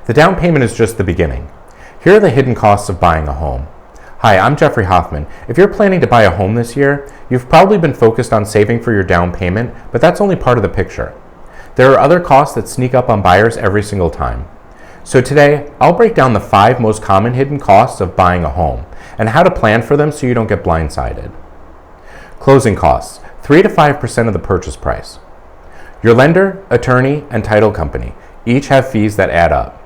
The down payment is just the beginning. Here are the hidden costs of buying a home. Hi, I'm Jeffrey Hoffmann. If you're planning to buy a home this year, you've probably been focused on saving for your down payment, but that's only part of the picture. There are other costs that sneak up on buyers every single time. So today, I'll break down the 5 most common hidden costs of buying a home and how to plan for them so you don't get blindsided. Closing costs, 3 to 5% of the purchase price. Your lender, attorney, and title company each have fees that add up.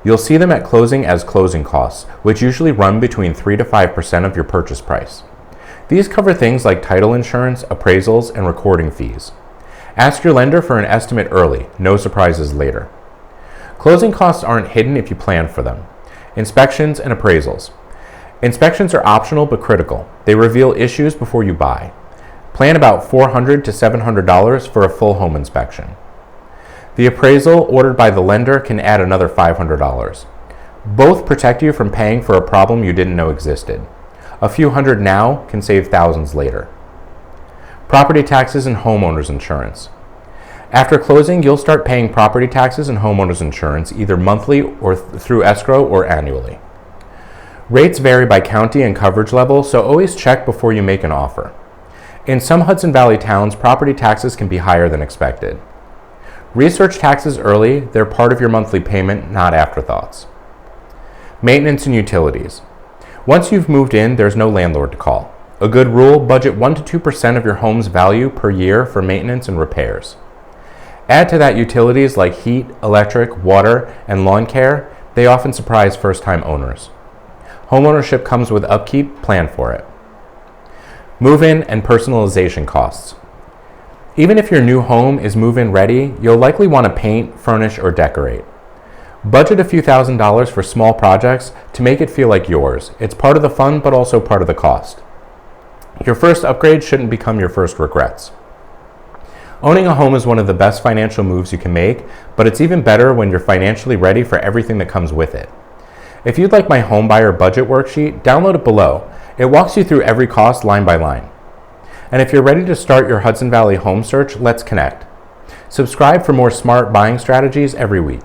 You'll see them at closing as closing costs, which usually run between 3 to 5% of your purchase price. These cover things like title insurance, appraisals, and recording fees. Ask your lender for an estimate early, no surprises later. Closing costs aren't hidden if you plan for them. Inspections and appraisals. Inspections are optional but critical. They reveal issues before you buy. Plan about $400 to $700 for a full home inspection. The appraisal ordered by the lender can add another $500. Both protect you from paying for a problem you didn't know existed. A few hundred now can save thousands later. Property taxes and homeowners insurance. After closing, you'll start paying property taxes and homeowners insurance either monthly or through escrow or annually. Rates vary by county and coverage level, so always check before you make an offer. In some Hudson Valley towns, property taxes can be higher than expected. Research taxes early. They're part of your monthly payment, not afterthoughts. Maintenance and utilities. Once you've moved in, there's no landlord to call. A good rule, budget 1 to 2% of your home's value per year for maintenance and repairs. Add to that utilities like heat, electric, water, and lawn care. They often surprise first-time owners. Homeownership comes with upkeep. Plan for it. Move-in and personalization costs. Even if your new home is move-in ready, you'll likely want to paint, furnish, or decorate. Budget a few $1,000s for small projects to make it feel like yours. It's part of the fun, but also part of the cost. Your first upgrade shouldn't become your first regrets. Owning a home is one of the best financial moves you can make, but it's even better when you're financially ready for everything that comes with it. If you'd like my home buyer budget worksheet, download it below. It walks you through every cost line by line. And if you're ready to start your Hudson Valley home search, let's connect. Subscribe for more smart buying strategies every week.